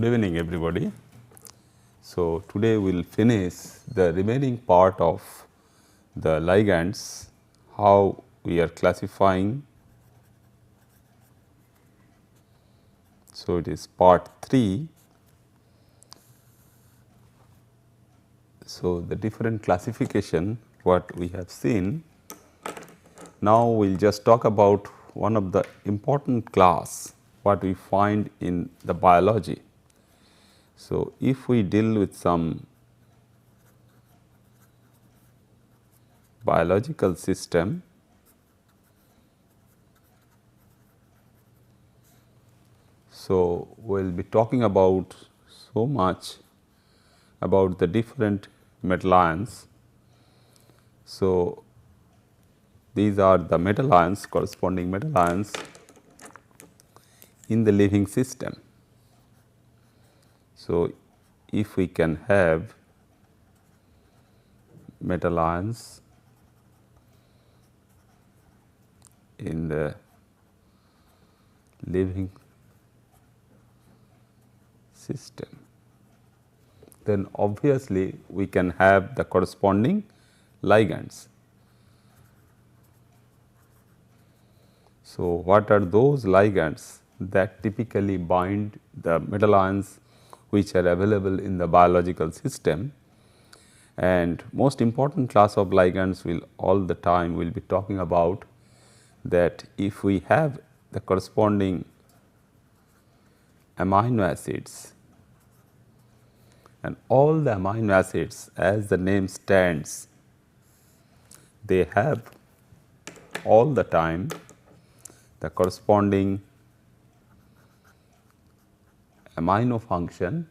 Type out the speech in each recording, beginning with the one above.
Good evening, everybody. So, today we will finish the remaining part of the ligands, how we are classifying. So, it is part 3. So, the different classification what we have seen. Now, we will just talk about one of the important class what we find in the biology. So, if we deal with some biological system, so we will be talking about so much about the different metal ions. So, these are the metal ions, corresponding metal ions in the living system. So, if we can have metal ions in the living system, then obviously we can have the corresponding ligands. So, what are those ligands that typically bind the metal ions which are available in the biological system? And most important class of ligands will all the time we will be talking about that if we have the corresponding amino acids, and all the amino acids as the name stands, they have all the time the corresponding amino function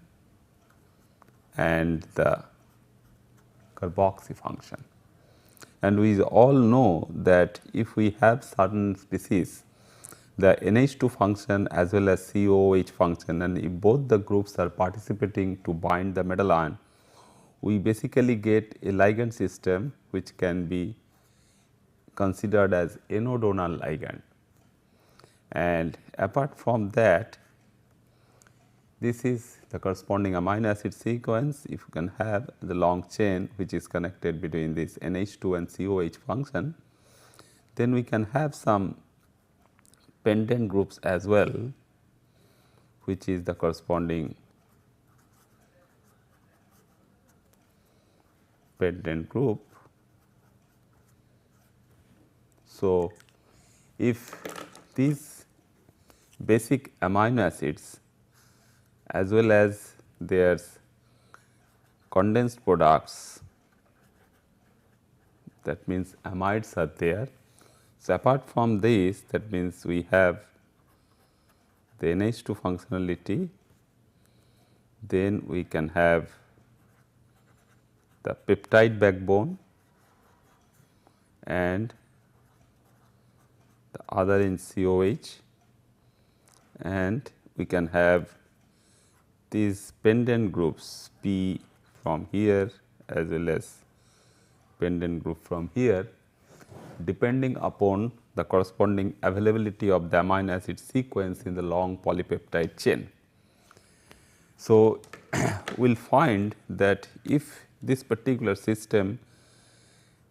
and the carboxy function. And we all know that if we have certain species, the NH2 function as well as COOH function, and if both the groups are participating to bind the metal ion, we basically get a ligand system which can be considered as enodonal ligand. And apart from that, this is the corresponding amino acid sequence. If you can have the long chain which is connected between this NH2 and COH function, then we can have some pendant groups as well, which is the corresponding pendant group. So, if these basic amino acids as well as their condensed products, that means amides are there. So, apart from this, that means we have the NH2 functionality, then we can have the peptide backbone and the other in COH, and we can have these pendant groups P from here as well as pendant group from here, depending upon the corresponding availability of the amino acid sequence in the long polypeptide chain. So, we will find that if this particular system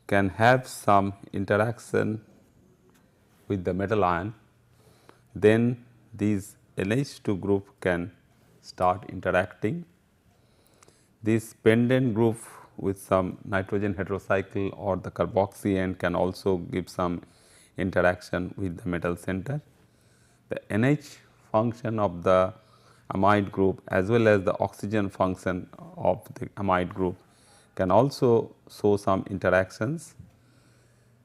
can have some interaction with the metal ion, then these NH2 group can start interacting. This pendant group with some nitrogen heterocycle or the carboxy end can also give some interaction with the metal center. The NH function of the amide group as well as the oxygen function of the amide group can also show some interactions.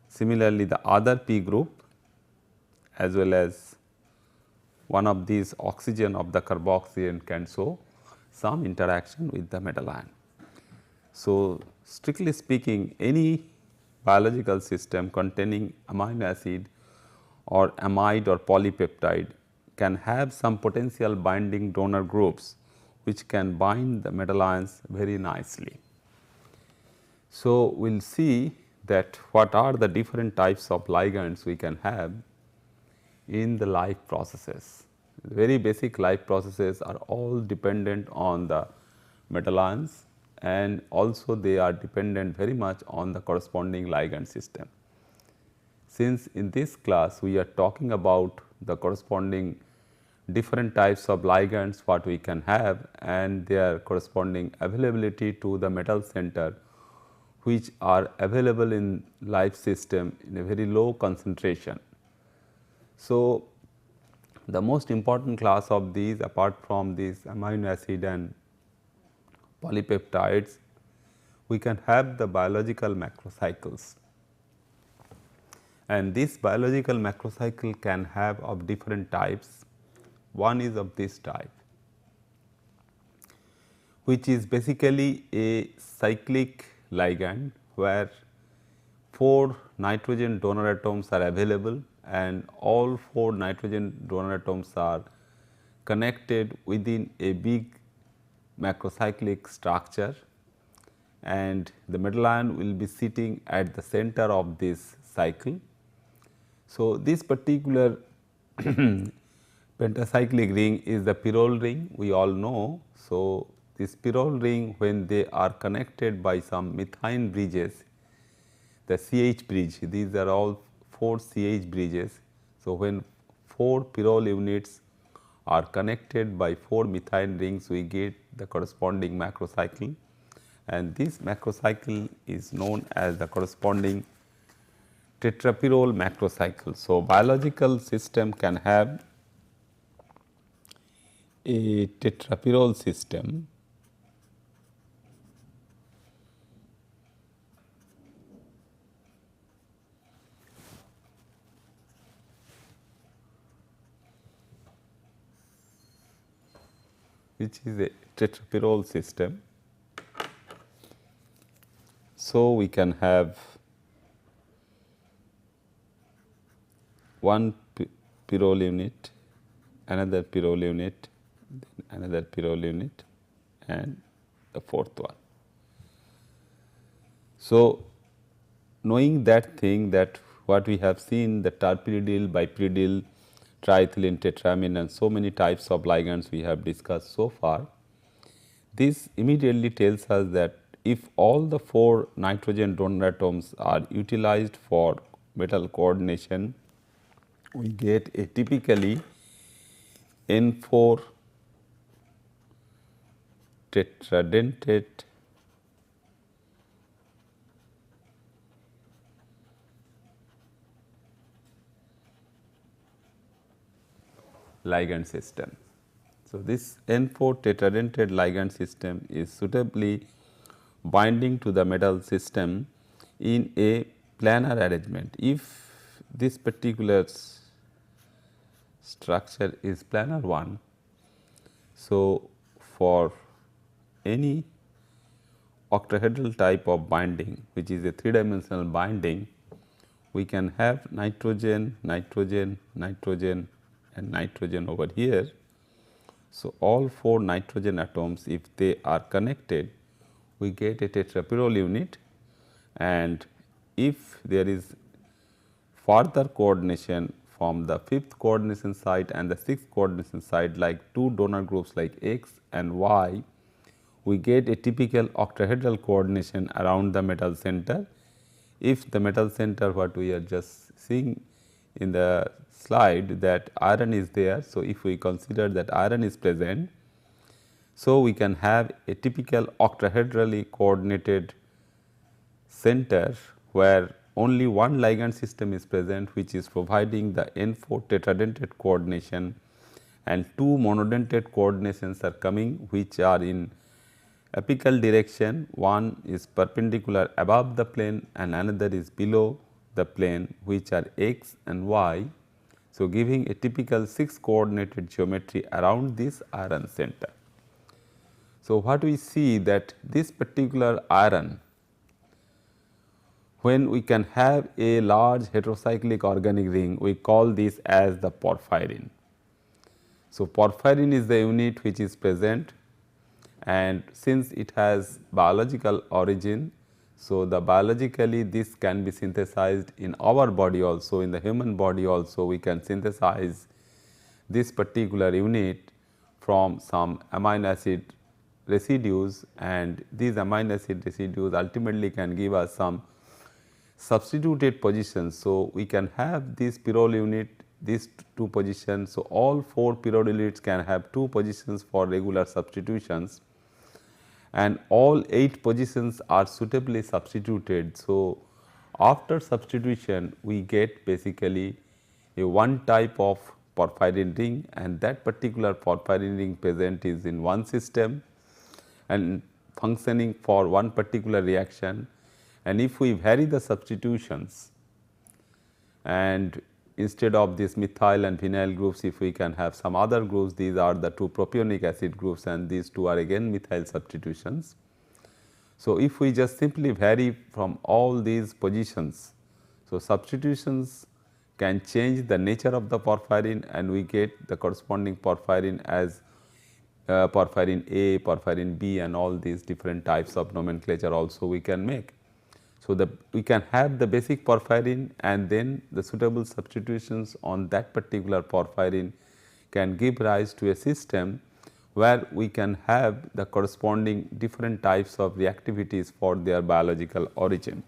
Similarly, the other P group as well as one of these oxygen of the carboxy end can show some interaction with the metal ion. So, strictly speaking, any biological system containing amino acid or amide or polypeptide can have some potential binding donor groups which can bind the metal ions very nicely. So, we will see that what are the different types of ligands we can have in the life processes. very basic life processes are all dependent on the metal ions, and also they are dependent very much on the corresponding ligand system. Since in this class we are talking about the corresponding different types of ligands what we can have and their corresponding availability to the metal center, which are available in life system in a very low concentration. So, the most important class of these apart from these amino acid and polypeptides, we can have the biological macrocycles, and this biological macrocycle can have of different types. One is of this type, which is basically a cyclic ligand where 4 nitrogen donor atoms are available and all 4 nitrogen donor atoms are connected within a big macrocyclic structure, and the metal ion will be sitting at the center of this cycle. So, this particular pentacyclic ring is the pyrrole ring, we all know. So, this pyrrole ring, when they are connected by some methine bridges, the CH bridge, these are all 4 CH bridges. So, when 4 pyrrole units are connected by 4 methine rings, we get the corresponding macrocycle, and this macrocycle is known as the corresponding tetrapyrrole macrocycle. So, biological system can have a tetrapyrrole system which is a tetrapyrrole system. So, we can have one pyrrole unit, another pyrrole unit, then another pyrrole unit and the fourth one. So, knowing that thing, that what we have seen, the terpyridyl, bipyridyl, triethylene, tetramine and so many types of ligands we have discussed so far, this immediately tells us that if all the 4 nitrogen donor atoms are utilized for metal coordination, we get a typically N4 tetradentate ligand system. So, this N4 tetradentate ligand system is suitably binding to the metal system in a planar arrangement. If this particular structure is planar one, so for any octahedral type of binding, which is a 3-dimensional binding, we can have nitrogen, nitrogen, nitrogen and nitrogen over here. So, all 4 nitrogen atoms, if they are connected, we get a tetrapyrrole unit, and if there is further coordination from the 5th coordination site and the 6th coordination site, like 2 donor groups like X and Y, we get a typical octahedral coordination around the metal center. If the metal center, what we are just seeing in the slide, that iron is there. So, if we consider that iron is present, so we can have a typical octahedrally coordinated center where only one ligand system is present, which is providing the N4 tetradentate coordination, and 2 monodentate coordinations are coming, which are in apical direction. One is perpendicular above the plane and another is below the plane, which are X and Y. So, giving a typical 6 coordinated geometry around this iron center. So, what we see that this particular iron, when we can have a large heterocyclic organic ring, we call this as the porphyrin. So, porphyrin is the unit which is present, and since it has biological origin, so the biologically this can be synthesized in our body also, in the human body also we can synthesize this particular unit from some amino acid residues, and these amino acid residues ultimately can give us some substituted positions. So, we can have this pyrrole unit, these two positions. So, all 4 pyrrolinites can have 2 positions for regular substitutions, and all 8 positions are suitably substituted. So, after substitution we get basically a one type of porphyrin ring, and that particular porphyrin ring present is in one system and functioning for one particular reaction. And if we vary the substitutions, and instead of this methyl and vinyl groups, if we can have some other groups, these are the 2 propionic acid groups, and these 2 are again methyl substitutions. So, if we just simply vary from all these positions, so substitutions can change the nature of the porphyrin, and we get the corresponding porphyrin as porphyrin A, porphyrin B, and all these different types of nomenclature also we can make. So, we can have the basic porphyrin, and then the suitable substitutions on that particular porphyrin can give rise to a system where we can have the corresponding different types of reactivities for their biological origin.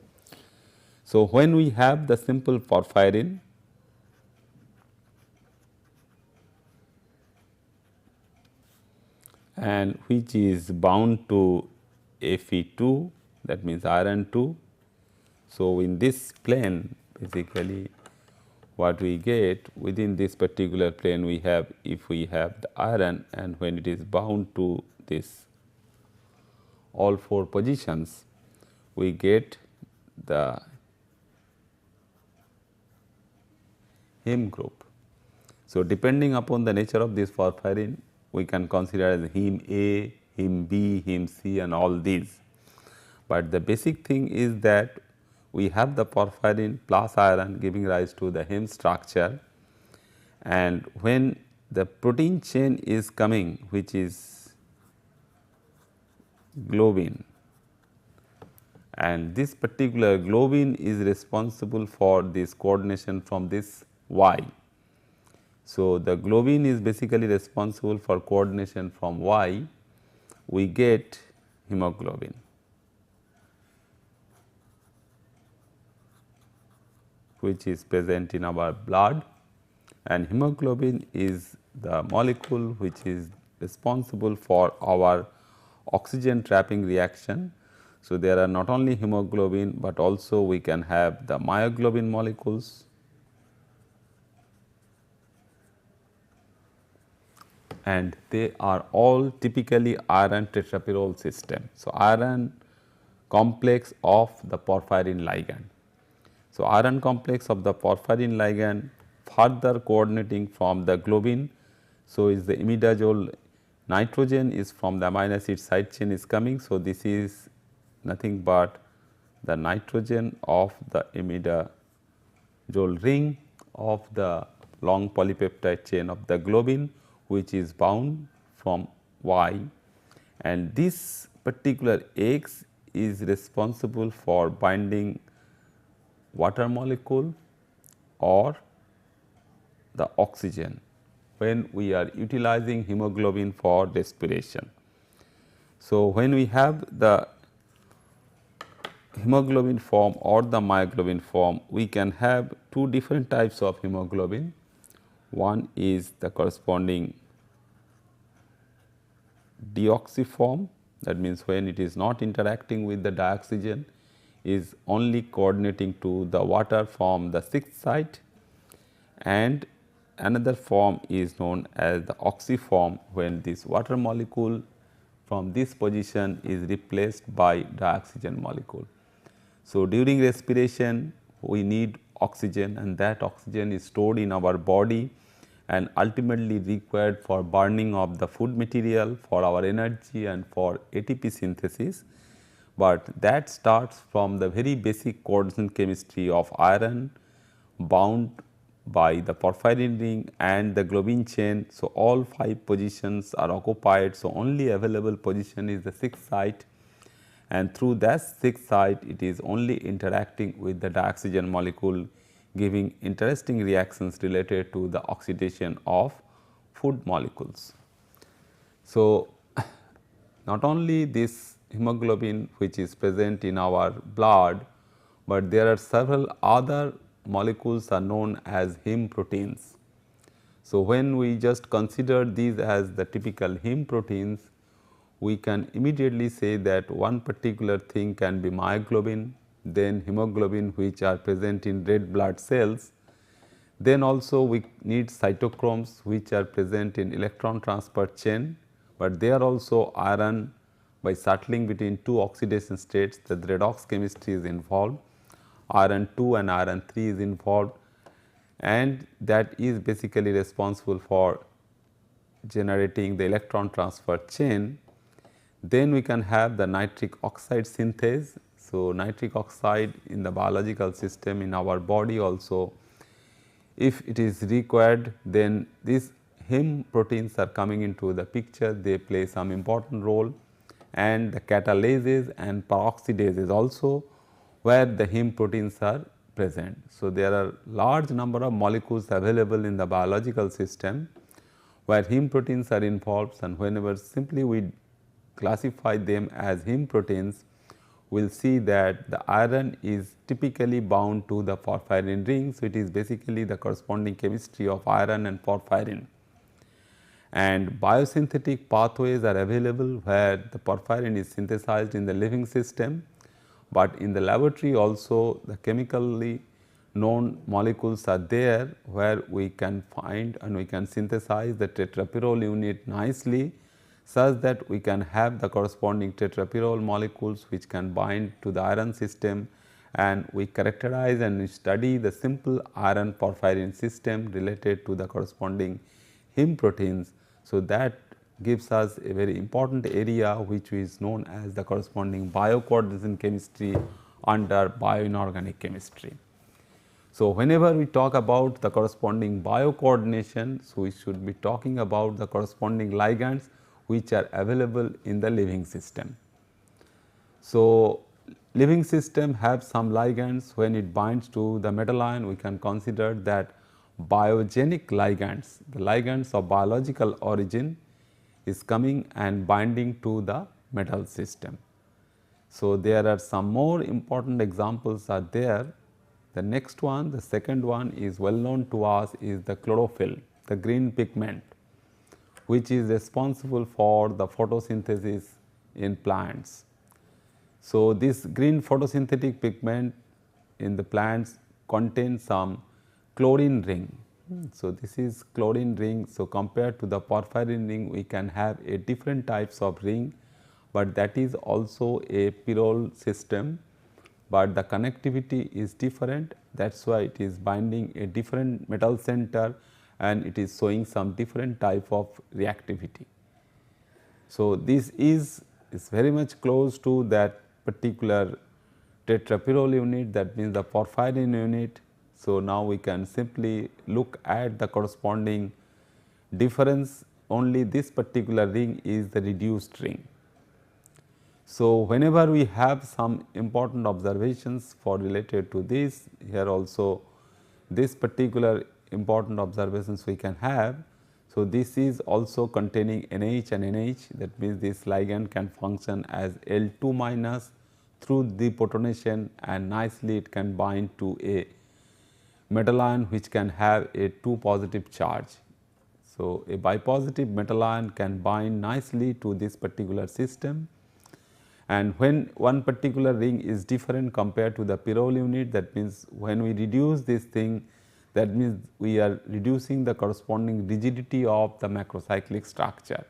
So, when we have the simple porphyrin, and which is bound to Fe2, that means iron 2. So, in this plane basically what we get within this particular plane, we have, if we have the iron, and when it is bound to this all 4 positions, we get the heme group. So, depending upon the nature of this porphyrin, we can consider as heme A, heme B, heme C, and all these. But the basic thing is that we have the porphyrin plus iron giving rise to the heme structure, and when the protein chain is coming, which is globin, and this particular globin is responsible for this coordination from this Y. So, the globin is basically responsible for coordination from Y, we get hemoglobin. Which is present in our blood, and hemoglobin is the molecule which is responsible for our oxygen trapping reaction. So, there are not only hemoglobin, but also we can have the myoglobin molecules, and they are all typically iron tetrapyrrole system. So, iron complex of the porphyrin ligand. So, iron complex of the porphyrin ligand further coordinating from the globin. So, is the imidazole nitrogen is from the amino acid side chain is coming. So, this is nothing but the nitrogen of the imidazole ring of the long polypeptide chain of the globin, which is bound from Y, and this particular X is responsible for binding water molecule or the oxygen when we are utilizing hemoglobin for respiration. So, when we have the hemoglobin form or the myoglobin form, we can have 2 different types of hemoglobin. One is the corresponding deoxyform, that means when it is not interacting with the dioxygen, is only coordinating to the water from the 6th site, and another form is known as the oxyform, when this water molecule from this position is replaced by dioxygen molecule. So, during respiration we need oxygen, and that oxygen is stored in our body and ultimately required for burning of the food material, for our energy, and for ATP synthesis. But that starts from the very basic coordination chemistry of iron bound by the porphyrin ring and the globin chain. So, all 5 positions are occupied. So, only available position is the 6th site, and through that 6th site it is only interacting with the dioxygen molecule, giving interesting reactions related to the oxidation of food molecules. So, not only this hemoglobin which is present in our blood, but there are several other molecules are known as heme proteins. So, when we just consider these as the typical heme proteins, we can immediately say that one particular thing can be myoglobin, then hemoglobin which are present in red blood cells. Then also we need cytochromes which are present in electron transport chain, but they are also iron by settling between two oxidation states. The redox chemistry is involved, iron 2 and iron 3 is involved, and that is basically responsible for generating the electron transfer chain. Then we can have the nitric oxide synthase. So, nitric oxide in the biological system in our body also, if it is required, then these heme proteins are coming into the picture, they play some important role, and the catalases and peroxidases also where the heme proteins are present. So, there are large number of molecules available in the biological system where heme proteins are involved, and whenever simply we classify them as heme proteins, we will see that the iron is typically bound to the porphyrin ring. So, it is basically the corresponding chemistry of iron and porphyrin, and biosynthetic pathways are available where the porphyrin is synthesized in the living system, but in the laboratory also the chemically known molecules are there where we can find and we can synthesize the tetrapyrrole unit nicely, such that we can have the corresponding tetrapyrrole molecules which can bind to the iron system, and we characterize and we study the simple iron porphyrin system related to the corresponding heme proteins. So, that gives us a very important area which is known as the corresponding biocoordination chemistry under bioinorganic chemistry. So, whenever we talk about the corresponding biocoordination, so we should be talking about the corresponding ligands which are available in the living system. So, living system have some ligands. When it binds to the metal ion, we can consider that biogenic ligands, the ligands of biological origin is coming and binding to the metal system. So, there are some more important examples are there. The next one, the second one is well known to us is the chlorophyll, the green pigment, which is responsible for the photosynthesis in plants. So, this green photosynthetic pigment in the plants contains some chlorine ring. So, this is chlorine ring. So, compared to the porphyrin ring, we can have a different types of ring, but that is also a pyrrole system, but the connectivity is different. That is why it is binding a different metal center and it is showing some different type of reactivity. So, this is very much close to that particular tetrapyrrole unit, that means the porphyrin unit. So, now we can simply look at the corresponding difference, only this particular ring is the reduced ring. So, whenever we have some important observations for related to this, here also this particular important observations we can have. So, this is also containing NH and NH, that means this ligand can function as L2 minus through deprotonation, and nicely it can bind to a metal ion which can have a 2 positive charge. So, a bipositive metal ion can bind nicely to this particular system, and when one particular ring is different compared to the pyrrole unit, that means when we reduce this thing, that means we are reducing the corresponding rigidity of the macrocyclic structure.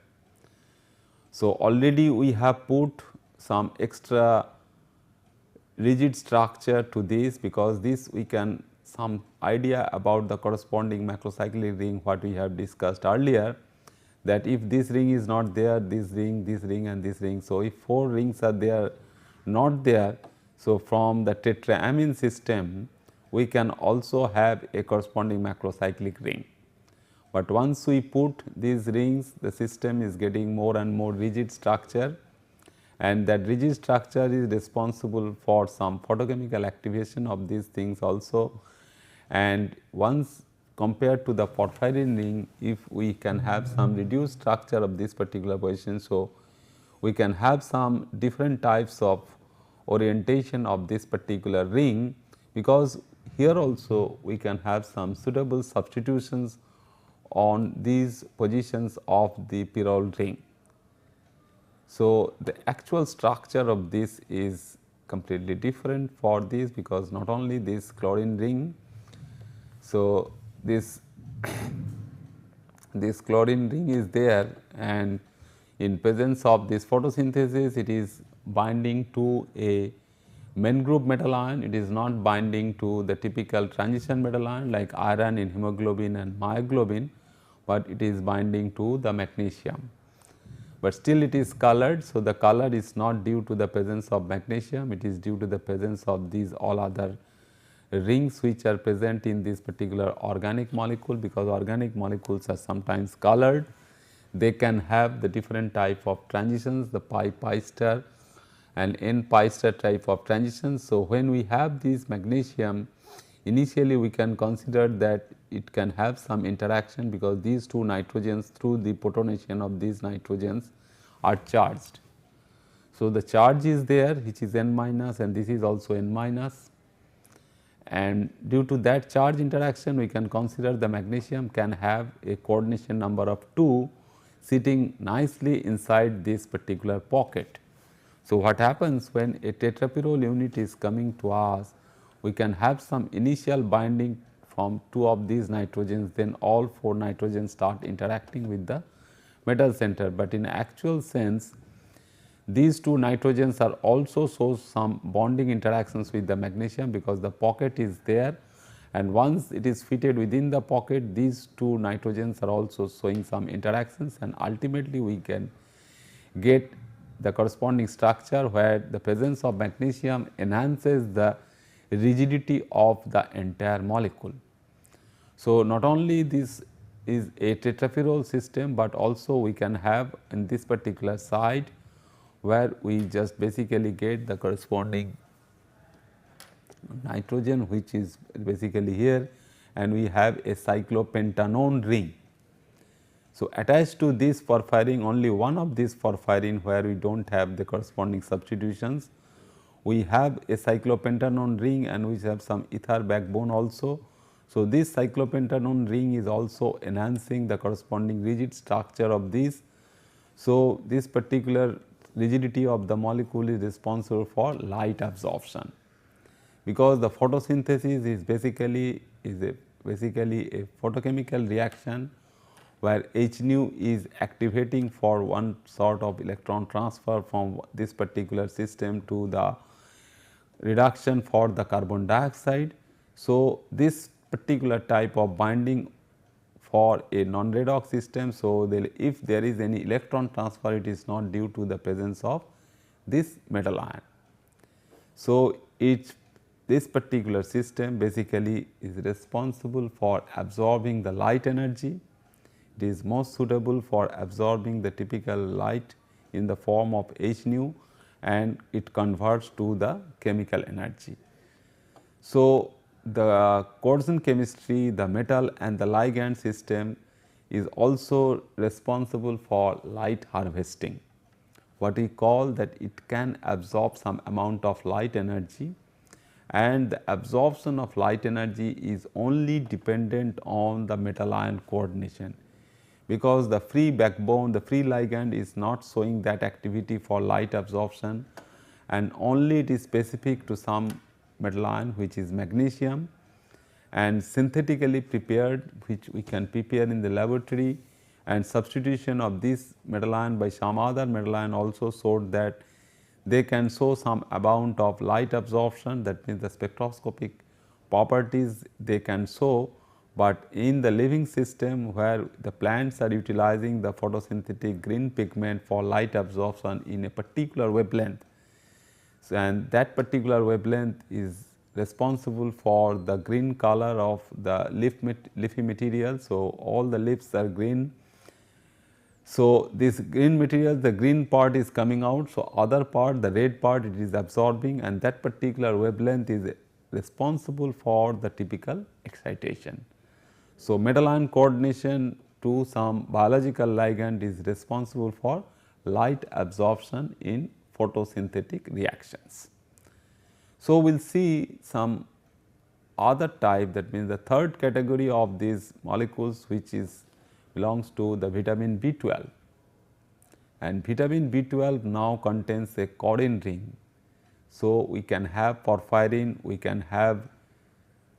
So, already we have put some extra rigid structure to this, because this we can some idea about the corresponding macrocyclic ring what we have discussed earlier, that if this ring is not there, this ring and this ring. So, if 4 rings are there not there, so from the tetraamine system we can also have a corresponding macrocyclic ring. But once we put these rings, the system is getting more and more rigid structure, and that rigid structure is responsible for some photochemical activation of these things also. And once compared to the porphyrin ring, if we can have some reduced structure of this particular position. So, we can have some different types of orientation of this particular ring, because here also we can have some suitable substitutions on these positions of the pyrrole ring. So, the actual structure of this is completely different for this, because not only this chlorine ring. So, this this chlorine ring is there, and in presence of this photosynthesis it is binding to a main group metal ion. It is not binding to the typical transition metal ion like iron in hemoglobin and myoglobin, but it is binding to the magnesium. But still it is colored. So, the color is not due to the presence of magnesium, it is due to the presence of these all other rings which are present in this particular organic molecule, because organic molecules are sometimes colored. They can have the different type of transitions, the pi star and n pi star type of transitions. So, when we have this magnesium, initially we can consider that it can have some interaction, because these two nitrogens through the protonation of these nitrogens are charged. So, the charge is there which is n minus, and this is also n minus, and due to that charge interaction we can consider the magnesium can have a coordination number of 2 sitting nicely inside this particular pocket. So, what happens when a tetrapyrrole unit is coming to us, we can have some initial binding from 2 of these nitrogens, then all 4 nitrogens start interacting with the metal center, but in actual sense these 2 nitrogens are also show some bonding interactions with the magnesium, because the pocket is there, and once it is fitted within the pocket, these 2 nitrogens are also showing some interactions, and ultimately we can get the corresponding structure where the presence of magnesium enhances the rigidity of the entire molecule. So, not only this is a tetrapyrrole system, but also we can have in this particular side where we just basically get the corresponding nitrogen, which is basically here, and we have a cyclopentanone ring. So, attached to this porphyrin, only one of these porphyrin where we do not have the corresponding substitutions, we have a cyclopentanone ring, and we have some ether backbone also. So, this cyclopentanone ring is also enhancing the corresponding rigid structure of this. So, this particular rigidity of the molecule is responsible for light absorption, because the photosynthesis is basically a photochemical reaction where H nu is activating for one sort of electron transfer from this particular system to the reduction for the carbon dioxide. So, this particular type of binding for a non-redox system. So, if there is any electron transfer, it is not due to the presence of this metal ion. So, this particular system basically is responsible for absorbing the light energy. It is most suitable for absorbing the typical light in the form of H nu, and it converts to the chemical energy. So, the coercion chemistry, the metal and the ligand system is also responsible for light harvesting. What we call that it can absorb some amount of light energy, and the absorption of light energy is only dependent on the metal ion coordination, because the free backbone, the free ligand is not showing that activity for light absorption, and only it is specific to some metal ion which is magnesium, and synthetically prepared, which we can prepare in the laboratory, and substitution of this metal ion by some other metal ion also showed that they can show some amount of light absorption, that means the spectroscopic properties they can show. But in the living system where the plants are utilizing the photosynthetic green pigment for light absorption in a particular wavelength, so, and that particular wavelength is responsible for the green color of the leafy material. So, all the leaves are green. So, this green material, the green part is coming out. So, other part, the red part, it is absorbing, and that particular wavelength is responsible for the typical excitation. So, metal ion coordination to some biological ligand is responsible for light absorption in photosynthetic reactions. So, we will see some other type, that means the third category of these molecules, which is belongs to the vitamin B12, and vitamin B12 now contains a chlorine ring. So, we can have porphyrin, we can have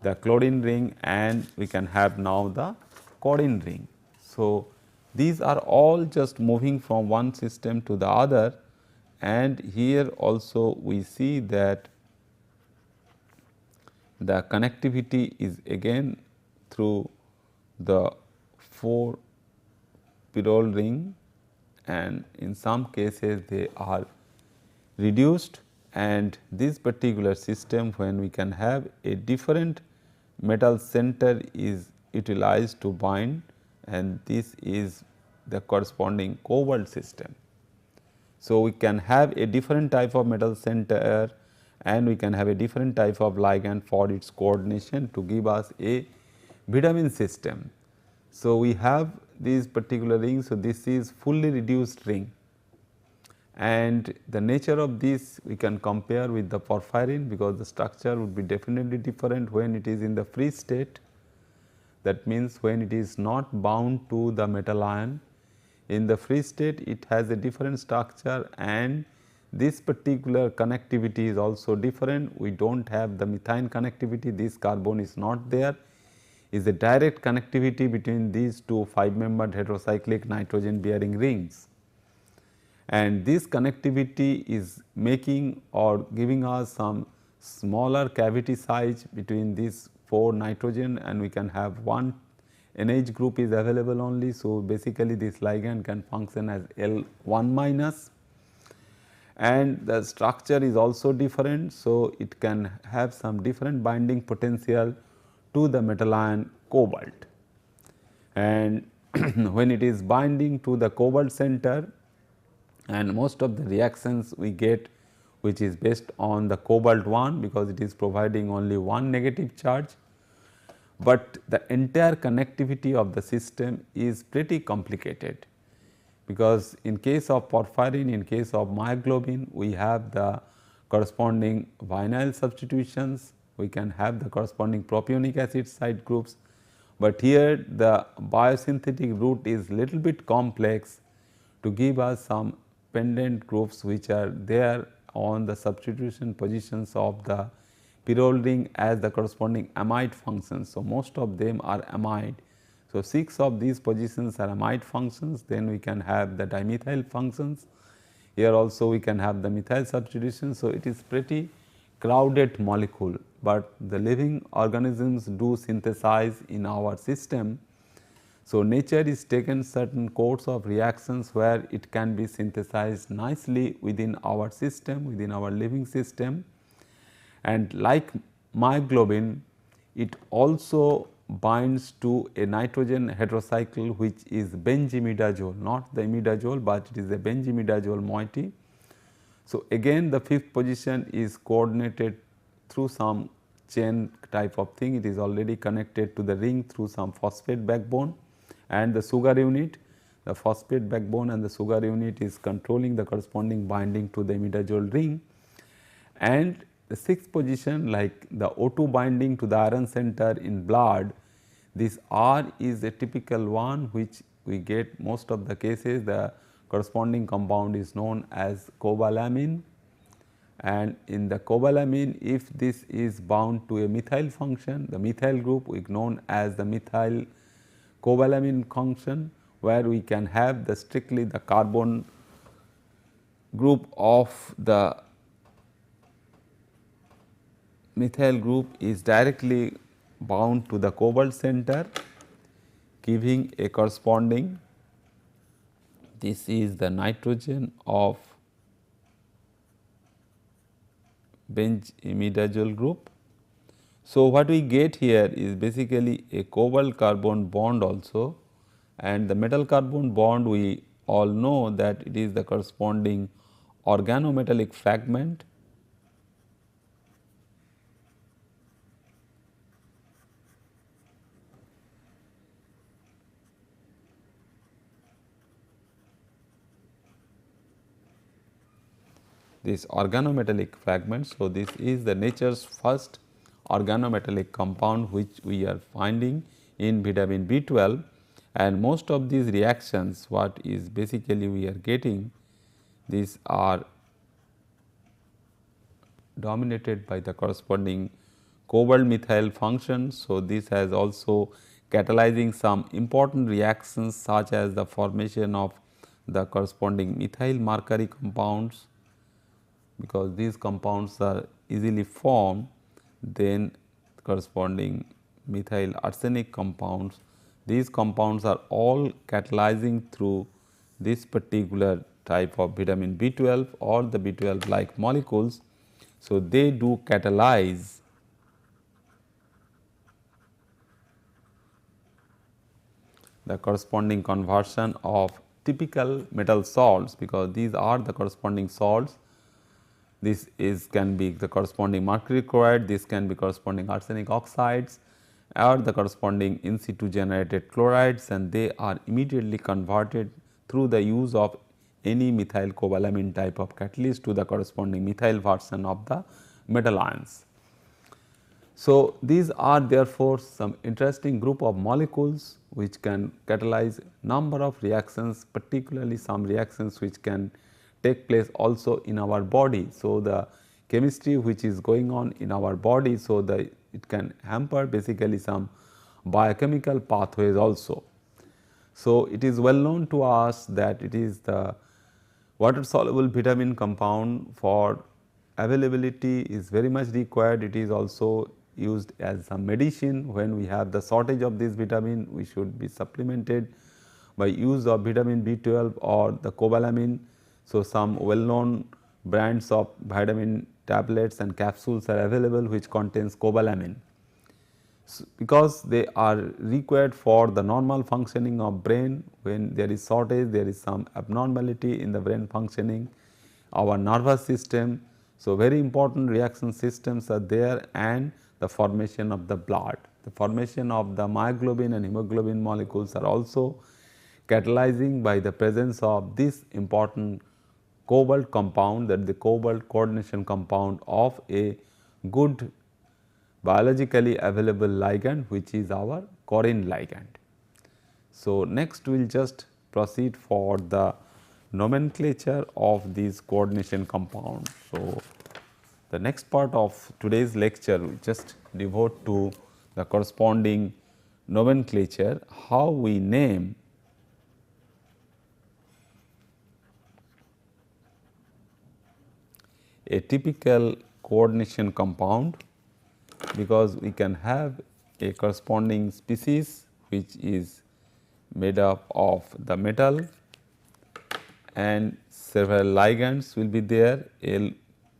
the chlorine ring, and we can have now the chlorine ring. So, these are all just moving from one system to the other, and here also we see that the connectivity is again through the 4 pyrrole ring, and in some cases they are reduced, and this particular system, when we can have a different metal center is utilized to bind, and this is the corresponding cobalt system. So, we can have a different type of metal center, and we can have a different type of ligand for its coordination to give us a vitamin system. So, we have these particular rings. So, this is fully reduced ring, and the nature of this we can compare with the porphyrin, because the structure would be definitely different when it is in the free state. That means, when it is not bound to the metal ion. In the free state it has a different structure, and this particular connectivity is also different. We do not have the methane connectivity, this carbon is not there, is a direct connectivity between these two 5-membered heterocyclic nitrogen bearing rings. And this connectivity is making or giving us some smaller cavity size between these 4 nitrogen, and we can have one NH group is available only. So, basically this ligand can function as L1 minus, and the structure is also different. So, it can have some different binding potential to the metal ion cobalt, and when it is binding to the cobalt center, and most of the reactions we get which is based on the cobalt 1, because it is providing only one negative charge, but the entire connectivity of the system is pretty complicated, because in case of porphyrin, in case of myoglobin, we have the corresponding vinyl substitutions, we can have the corresponding propionic acid side groups, but here the biosynthetic route is little bit complex to give us some pendant groups which are there on the substitution positions of the pyrrole ring as the corresponding amide functions. So, most of them are amide. So, 6 of these positions are amide functions, then we can have the dimethyl functions. Here also we can have the methyl substitution. So, it is pretty crowded molecule, but the living organisms do synthesize in our system. So, nature is taken certain course of reactions where it can be synthesized nicely within our system, within our living system, and like myoglobin, it also binds to a nitrogen heterocycle which is benzimidazole, not the imidazole, but it is a benzimidazole moiety. So, again the 5th position is coordinated through some chain type of thing, it is already connected to the ring through some phosphate backbone and the sugar unit. The phosphate backbone and the sugar unit is controlling the corresponding binding to the imidazole ring, and the 6th position, like the O2 binding to the iron center in blood, this R is a typical one which we get most of the cases. The corresponding compound is known as cobalamin, and in the cobalamin, if this is bound to a methyl function, the methyl group is known as the methyl cobalamin function, where we can have the strictly the carbon group of the methyl group is directly bound to the cobalt center, giving a corresponding, this is the nitrogen of benzimidazole group. So, what we get here is basically a cobalt carbon bond also, and the metal carbon bond we all know that it is the corresponding organometallic fragment, this organometallic fragment. So, this is the nature's first organometallic compound which we are finding in vitamin B12, and most of these reactions what is basically we are getting, these are dominated by the corresponding cobalt methyl function. So, this has also catalyzing some important reactions such as the formation of the corresponding methyl mercury compounds, because these compounds are easily formed, then corresponding methyl arsenic compounds. These compounds are all catalyzing through this particular type of vitamin B12 or the B12 like molecules. So, they do catalyze the corresponding conversion of typical metal salts, because these are the corresponding salts. This is can be the corresponding mercury chloride, this can be corresponding arsenic oxides or the corresponding in situ generated chlorides, and they are immediately converted through the use of any methyl cobalamin type of catalyst to the corresponding methyl version of the metal ions. So, these are therefore some interesting group of molecules which can catalyze number of reactions, particularly some reactions which can take place also in our body. So, the chemistry which is going on in our body, so it can hamper basically some biochemical pathways also. So, it is well known to us that it is the water soluble vitamin compound for availability is very much required. It is also used as a medicine. When we have the shortage of this vitamin, we should be supplemented by use of vitamin B12 or the cobalamin. So, some well known brands of vitamin tablets and capsules are available which contains cobalamin. So, because they are required for the normal functioning of brain. When there is shortage, there is some abnormality in the brain functioning, our nervous system. So, very important reaction systems are there, and the formation of the blood. The formation of the myoglobin and hemoglobin molecules are also catalyzing by the presence of this important cobalt compound, that the cobalt coordination compound of a good biologically available ligand, which is our corrin ligand. So, next we will just proceed for the nomenclature of these coordination compounds. So, the next part of today's lecture we just devote to the corresponding nomenclature, how we name a typical coordination compound, because we can have a corresponding species which is made up of the metal and several ligands will be there, L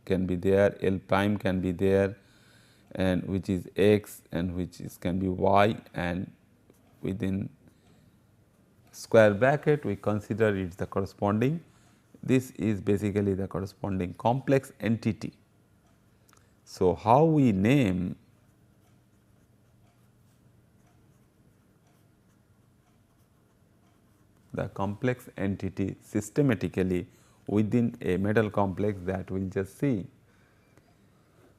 can be there, L prime can be there, and which is X and which is can be Y, and within square bracket we consider it the corresponding, this is basically the corresponding complex entity. So, how we name the complex entity systematically within a metal complex, that we will just see.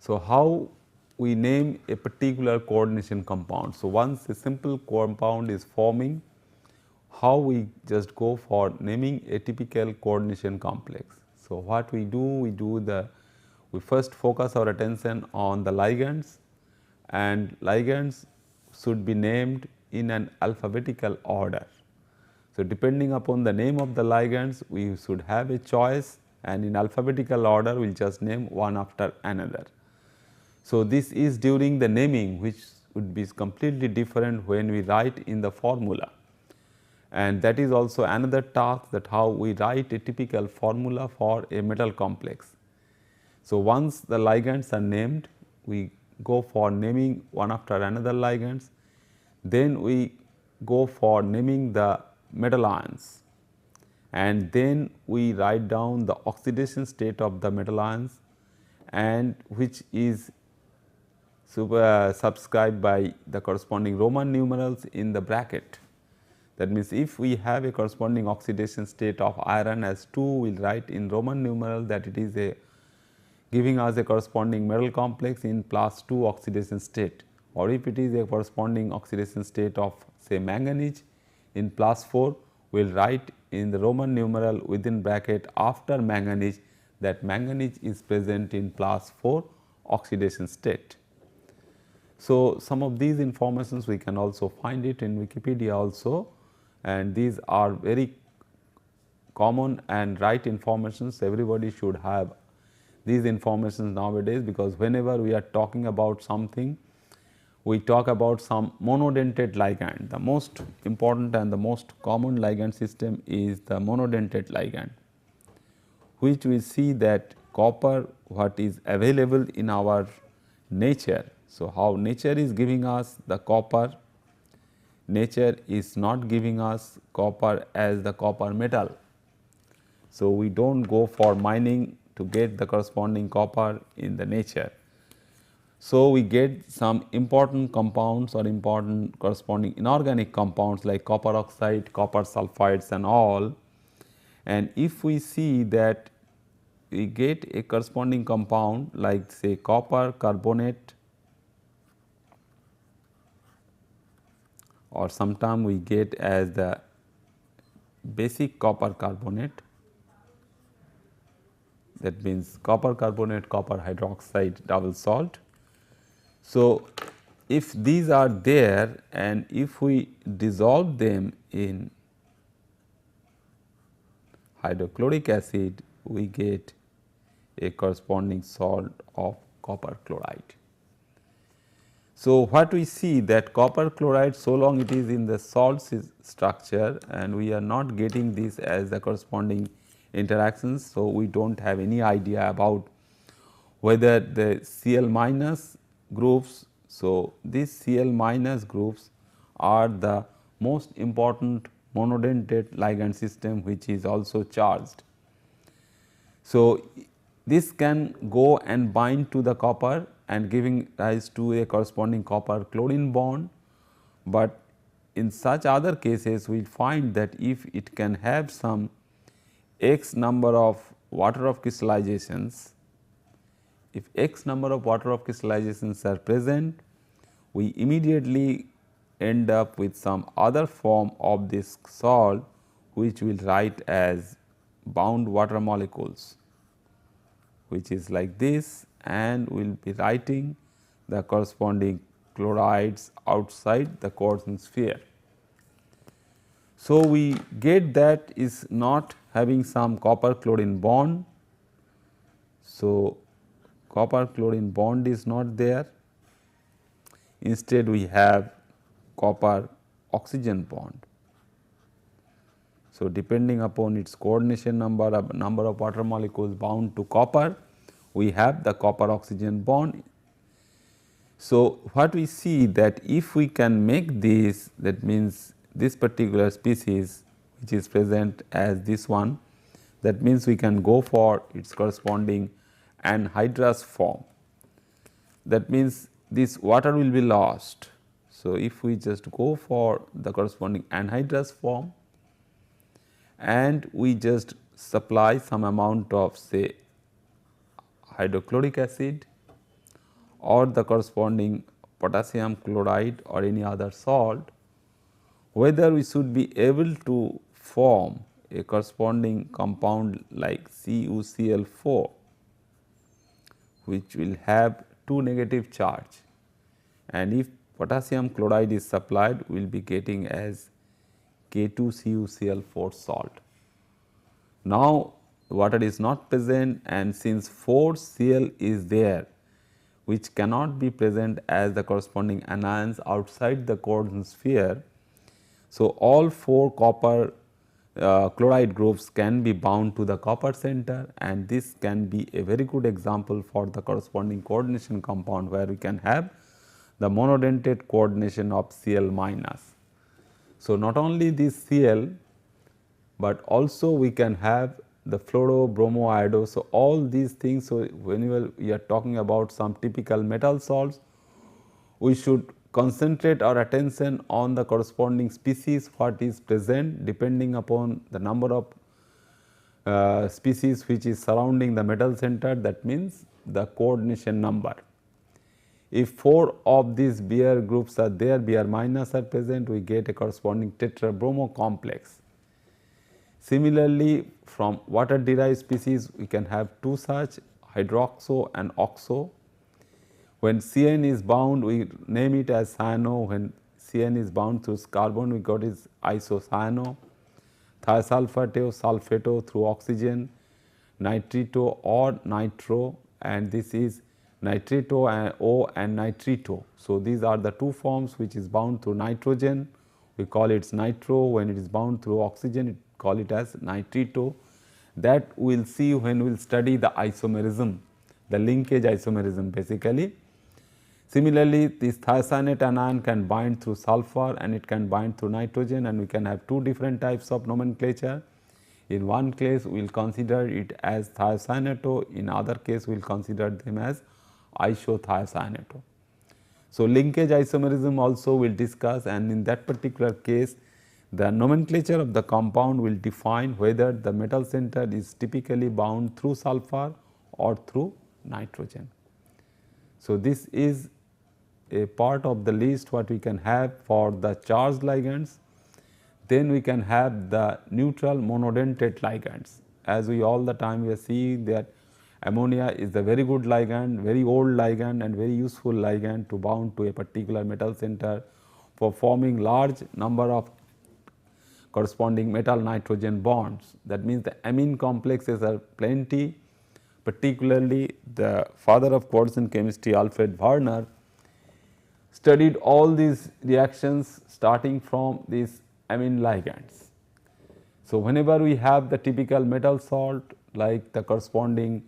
So, how we name a particular coordination compound. So, once a simple compound is forming, how we just go for naming a typical coordination complex. So, what we do, we first focus our attention on the ligands, and ligands should be named in an alphabetical order. So, depending upon the name of the ligands, we should have a choice, and in alphabetical order we will just name one after another. So, this is during the naming, which would be completely different when we write in the formula, and that is also another task, that how we write a typical formula for a metal complex. So, once the ligands are named, we go for naming one after another ligands, then we go for naming the metal ions, and then we write down the oxidation state of the metal ions, and which is subscribed by the corresponding Roman numerals in the bracket. That means, if we have a corresponding oxidation state of iron as 2, we will write in Roman numeral that it is a giving us a corresponding metal complex in +2 oxidation state, or if it is a corresponding oxidation state of say manganese in +4, we will write in the Roman numeral within bracket after manganese that manganese is present in +4 oxidation state. So, some of these informations we can also find it in Wikipedia also, and these are very common and right informations. Everybody should have these informations nowadays, because whenever we are talking about something, we talk about some monodentate ligand. The most important and the most common ligand system is the monodentate ligand, which we see that copper what is available in our nature. So, how nature is giving us the copper, nature is not giving us copper as the copper metal. So, we do not go for mining to get the corresponding copper in the nature. So, we get some important compounds or important corresponding inorganic compounds like copper oxide, copper sulfides and all, and if we see that we get a corresponding compound like say copper carbonate, or sometime we get as the basic copper carbonate, that means copper carbonate, copper hydroxide double salt. So, if these are there and if we dissolve them in hydrochloric acid, we get a corresponding salt of copper chloride. So, what we see that copper chloride, so long it is in the salt structure and we are not getting this as the corresponding interactions. So, we do not have any idea about whether the Cl minus groups. So, these Cl minus groups are the most important monodentate ligand system which is also charged. So, this can go and bind to the copper and giving rise to a corresponding copper chlorine bond, but in such other cases we find that if it can have some x number of water of crystallizations, if x number of water of crystallizations are present, we immediately end up with some other form of this salt which we will write as bound water molecules, which is like this, and we will be writing the corresponding chlorides outside the coordinate sphere. So, we get that is not having some copper chlorine bond. So, copper chlorine bond is not there, instead we have copper oxygen bond. So, depending upon its coordination number of water molecules bound to copper, we have the copper oxygen bond. So, what we see that if we can make this, that means this particular species which is present as this one, that means we can go for its corresponding anhydrous form. That means this water will be lost. So, if we just go for the corresponding anhydrous form and we just supply some amount of say hydrochloric acid or the corresponding potassium chloride or any other salt, whether we should be able to form a corresponding compound like CuCl4, which will have 2 negative charge, and if potassium chloride is supplied, we will be getting as K2CuCl4 salt. Now, water is not present, and since 4 Cl is there which cannot be present as the corresponding anions outside the coordinate sphere. So, all 4 copper chloride groups can be bound to the copper center, and this can be a very good example for the corresponding coordination compound where we can have the monodentate coordination of Cl minus. So, not only this Cl, but also we can have the fluoro, bromo, iodo. So, all these things. So, whenever we are talking about some typical metal salts, we should concentrate our attention on the corresponding species what is present depending upon the number of species which is surrounding the metal center, that means the coordination number. If 4 of these Beer groups are there, Beer minus are present, we get a corresponding tetrabromo complex. Similarly, from water derived species we can have 2 such, hydroxo and oxo. When CN is bound, we name it as cyano. When CN is bound through carbon, we got is isocyano. Thiosulfato, sulfato through oxygen, nitrito or nitro, and this is nitrito and O and nitrito. So, these are the 2 forms which is bound through nitrogen, we call it nitro. When it is bound through oxygen, we call it as nitrito. That we will see when we will study the isomerism, the linkage isomerism basically. Similarly, this thiocyanate anion can bind through sulfur and it can bind through nitrogen, and we can have 2 different types of nomenclature. In one case we will consider it as thiocyanato, in other case we will consider them as isothiocyanato. So, linkage isomerism also we will discuss, and in that particular case the nomenclature of the compound will define whether the metal center is typically bound through sulfur or through nitrogen. So, this is a part of the list what we can have for the charged ligands. Then we can have the neutral monodentate ligands. As we all the time we are seeing that ammonia is a very good ligand, very old ligand and very useful ligand to bound to a particular metal center for forming large number of corresponding metal nitrogen bonds. That means the amine complexes are plenty, particularly the father of quantum chemistry Alfred Werner studied all these reactions starting from these amine ligands. So, whenever we have the typical metal salt like the corresponding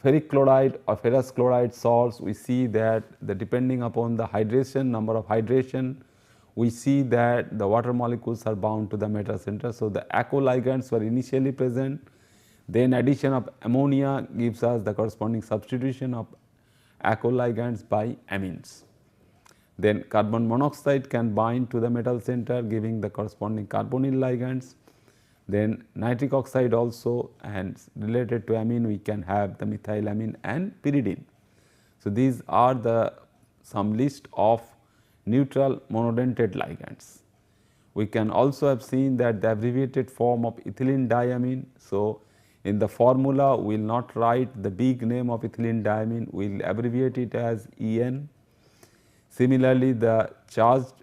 ferric chloride or ferrous chloride salts, we see that the depending upon the hydration, number of hydration, we see that the water molecules are bound to the metal center. So, the aqua ligands were initially present, then addition of ammonia gives us the corresponding substitution of aqua ligands by amines. Then carbon monoxide can bind to the metal center giving the corresponding carbonyl ligands. Then nitric oxide also, and related to amine we can have the methylamine and pyridine. So, these are the some list of neutral monodentate ligands. We can also have seen that the abbreviated form of ethylene diamine. So, in the formula we will not write the big name of ethylene diamine, we will abbreviate it as EN. Similarly, the charged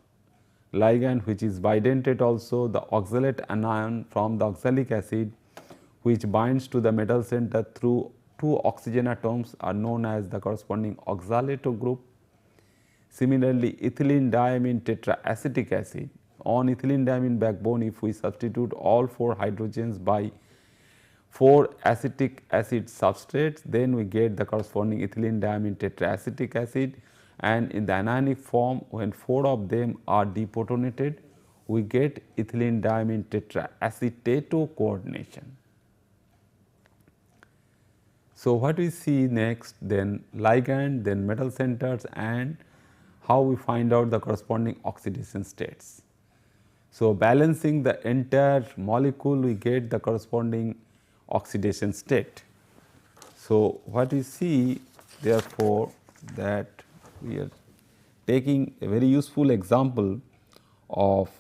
ligand which is bidentate also, the oxalate anion from the oxalic acid which binds to the metal center through 2 oxygen atoms are known as the corresponding oxalato group. Similarly, ethylene diamine tetraacetic acid, on ethylene diamine backbone if we substitute all 4 hydrogens by 4 acetic acid substrates, then we get the corresponding ethylene diamine tetraacetic acid, and in the anionic form when 4 of them are deprotonated we get ethylene diamine tetraacetato coordination. So, what we see next, then ligand, then metal centers, and how we find out the corresponding oxidation states. So, balancing the entire molecule we get the corresponding oxidation state. So, what we see therefore that we are taking a very useful example of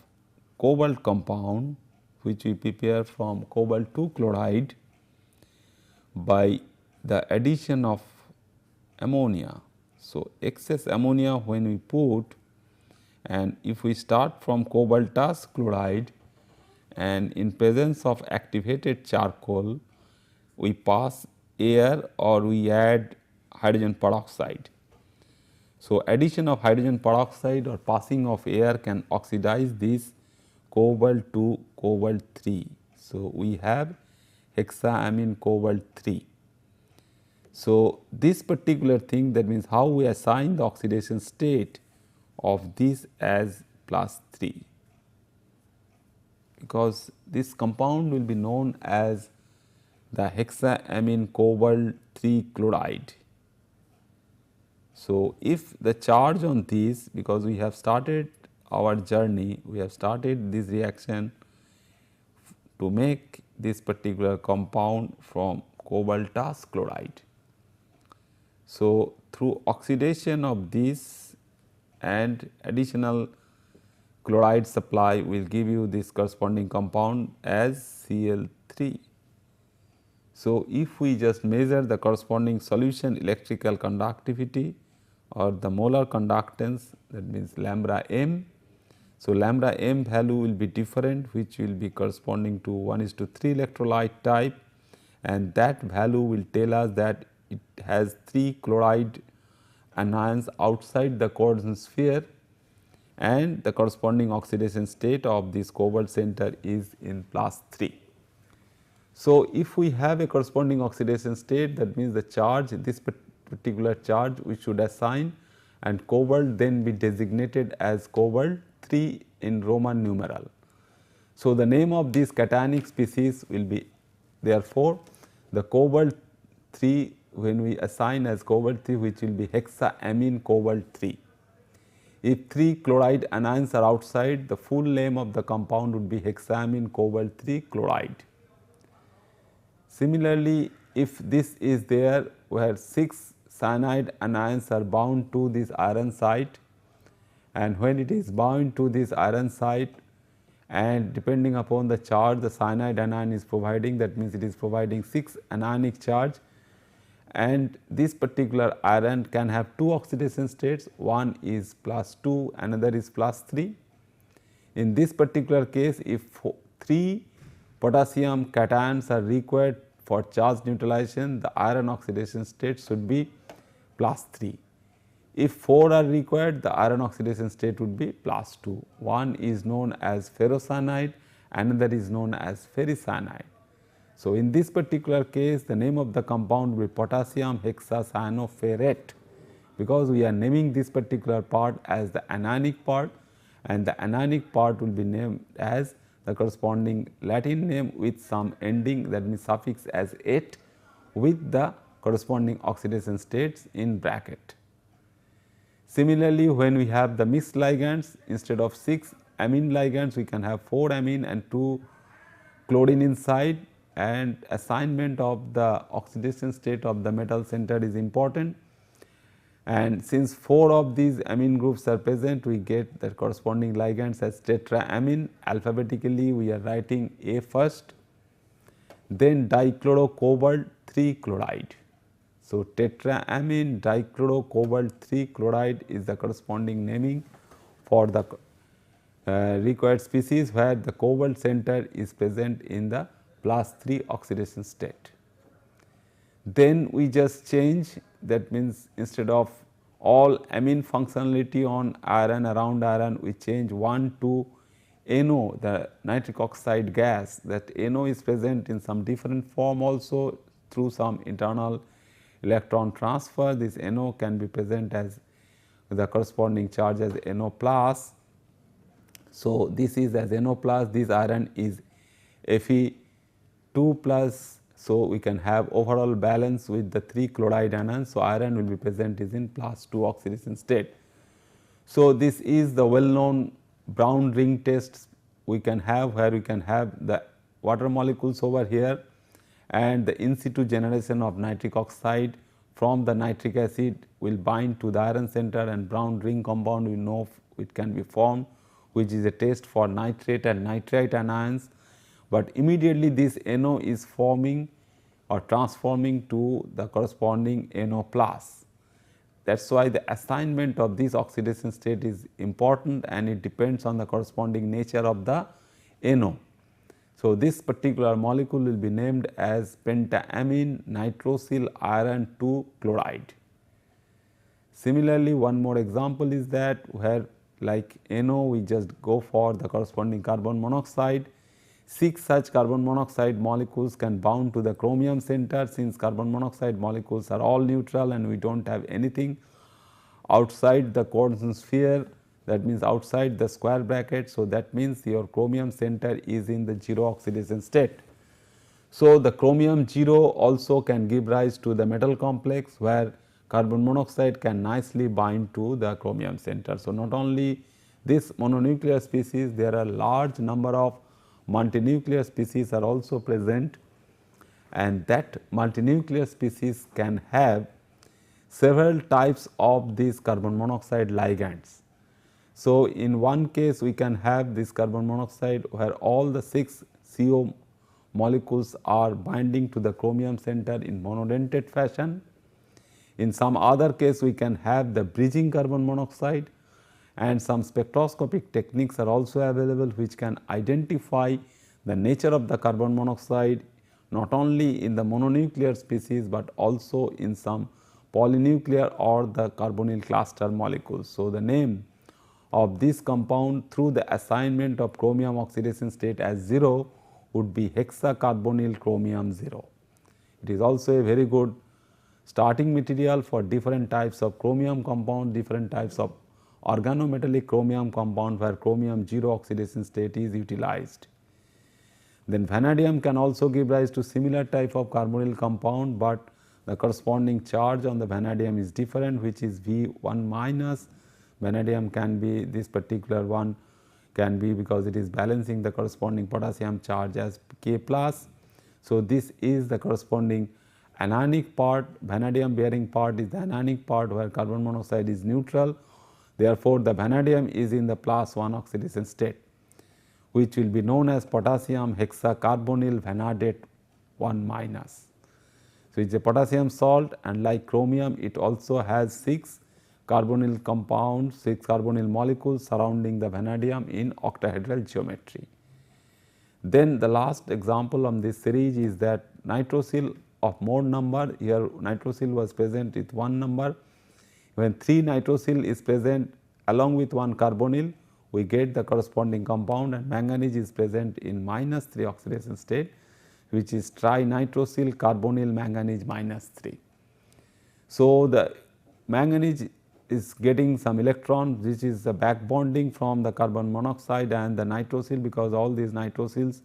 cobalt compound which we prepare from cobalt 2 chloride by the addition of ammonia. So, excess ammonia when we put, and if we start from cobaltous chloride and in presence of activated charcoal we pass air or we add hydrogen peroxide. So, addition of hydrogen peroxide or passing of air can oxidize this cobalt to cobalt 3. So, we have hexaamine cobalt 3. So, this particular thing, that means how we assign the oxidation state of this as +3, because this compound will be known as the hexaamine cobalt 3 chloride. So, if the charge on this, because we have started our journey, we have started this reaction to make this particular compound from cobaltous chloride. So, through oxidation of this and additional chloride supply will give you this corresponding compound as Cl3. So, if we just measure the corresponding solution electrical conductivity or the molar conductance, that means lambda m. So, lambda m value will be different, which will be corresponding to 1:3 electrolyte type, and that value will tell us that it has 3 chloride anions outside the coordinate sphere, and the corresponding oxidation state of this cobalt center is in +3. So, if we have a corresponding oxidation state, that means the charge, this particular charge we should assign, and cobalt then be designated as cobalt 3 in Roman numeral. So, the name of this cationic species will be, therefore, the cobalt 3 when we assign as cobalt 3, which will be hexaamine cobalt 3. If 3 chloride anions are outside, the full name of the compound would be hexaamine cobalt 3 chloride. Similarly, if this is there where 6 cyanide anions are bound to this iron site, and when it is bound to this iron site and depending upon the charge the cyanide anion is providing, that means it is providing 6 anionic charge, and this particular iron can have 2 oxidation states, one is +2, another is +3. In this particular case, if 3 potassium cations are required for charge neutralization, the iron oxidation state should be +3. If 4 are required, the iron oxidation state would be +2. One is known as ferrocyanide, another is known as ferricyanide. So, in this particular case, the name of the compound will be potassium hexacyanoferrate, because we are naming this particular part as the anionic part, and the anionic part will be named as the corresponding Latin name with some ending, that means suffix as "-ate" with the corresponding oxidation states in bracket. Similarly, when we have the mixed ligands, instead of 6 amine ligands, we can have 4 amine and 2 chlorine inside, and assignment of the oxidation state of the metal center is important. And since 4 of these amine groups are present, we get the corresponding ligands as tetraamine. Alphabetically, we are writing A first, then dichlorocobalt 3 chloride. So, tetraamine dichlorocobalt 3 chloride is the corresponding naming for the required species, where the cobalt center is present in the +3 oxidation state. Then we just change, that means instead of all amine functionality on iron around iron, we change 1 to NO, the nitric oxide gas. That NO is present in some different form also through some internal electron transfer. This NO can be present as the corresponding charge as NO plus. So, this is as NO plus, this iron is Fe2 plus. So, we can have overall balance with the 3 chloride anions. So, iron will be present is in +2 oxidation state. So, this is the well known brown ring test we can have, where we can have the water molecules over here and the in situ generation of nitric oxide from the nitric acid will bind to the iron center, and brown ring compound we know it can be formed, which is a test for nitrate and nitrite anions. But immediately this NO is forming or transforming to the corresponding NO plus. That is why the assignment of this oxidation state is important, and it depends on the corresponding nature of the NO. So, this particular molecule will be named as pentaamine nitrosyl iron 2 chloride. Similarly, one more example is that where like NO we just go for the corresponding carbon monoxide. 6 such carbon monoxide molecules can bound to the chromium center, since carbon monoxide molecules are all neutral and we do not have anything outside the coordinate sphere, that means outside the square bracket. So, that means your chromium center is in the 0 oxidation state. So, the chromium 0 also can give rise to the metal complex, where carbon monoxide can nicely bind to the chromium center. So, not only this mononuclear species, there are large number of multinuclear species are also present, and that multinuclear species can have several types of these carbon monoxide ligands. So, in one case we can have this carbon monoxide where all the 6 CO molecules are binding to the chromium center in monodentate fashion. In some other case we can have the bridging carbon monoxide, and some spectroscopic techniques are also available which can identify the nature of the carbon monoxide not only in the mononuclear species, but also in some polynuclear or the carbonyl cluster molecules. So, the name of this compound through the assignment of chromium oxidation state as 0 would be hexacarbonyl chromium 0. It is also a very good starting material for different types of chromium compound, different types of organometallic chromium compound where chromium 0 oxidation state is utilized. Then vanadium can also give rise to similar type of carbonyl compound, but the corresponding charge on the vanadium is different, which is V1 minus. Vanadium can be, this particular one can be, because it is balancing the corresponding potassium charge as K plus. So, this is the corresponding anionic part, vanadium bearing part is the anionic part where carbon monoxide is neutral. Therefore, the vanadium is in the +1 oxidation state, which will be known as potassium hexacarbonyl vanadate 1 minus. So, it is a potassium salt, and like chromium it also has 6 carbonyl compounds, 6 carbonyl molecules surrounding the vanadium in octahedral geometry. Then the last example on this series is that nitrosyl of mode number, here nitrosyl was present with 1 number. When 3 nitrosyl is present along with 1 carbonyl, we get the corresponding compound, and manganese is present in -3 oxidation state, which is trinitrosyl carbonyl manganese -3. So, the manganese is getting some electron which is the back bonding from the carbon monoxide and the nitrosyl, because all these nitrosyls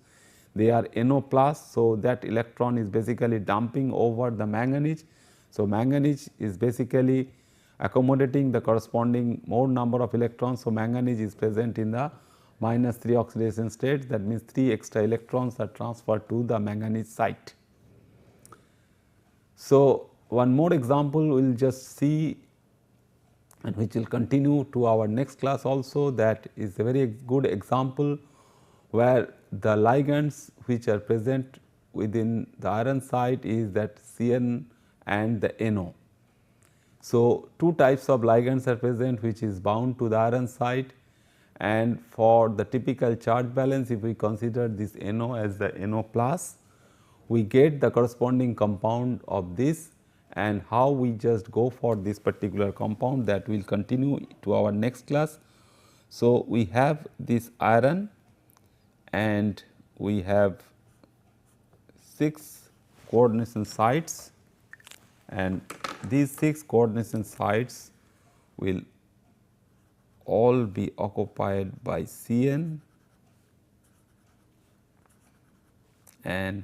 they are NO plus. So, that electron is basically dumping over the manganese. So, manganese is basically accommodating the corresponding mode number of electrons. So, manganese is present in the -3 oxidation state, that means 3 extra electrons are transferred to the manganese site. So, one more example we will just see, and which will continue to our next class also, that is a very good example where the ligands which are present within the iron site is that CN and the NO. So, 2 types of ligands are present which is bound to the iron site, and for the typical charge balance, if we consider this NO as the NO plus, we get the corresponding compound of this, and how we just go for this particular compound, that will continue to our next class. So, we have this iron and we have 6 coordination sites, and these 6 coordination sites will all be occupied by CN, and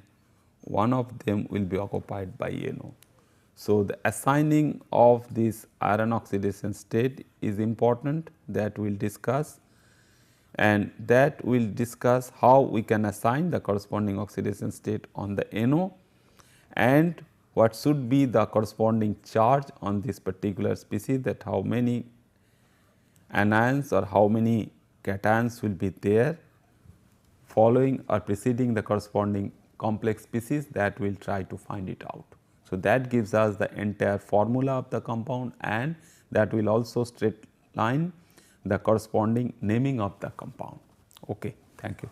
one of them will be occupied by NO. So, the assigning of this iron oxidation state is important, that we will discuss, and that we will discuss how we can assign the corresponding oxidation state on the NO, and what should be the corresponding charge on this particular species, that how many anions or how many cations will be there following or preceding the corresponding complex species, that we will try to find it out. So, that gives us the entire formula of the compound, and that will also straight line the corresponding naming of the compound. Okay, thank you.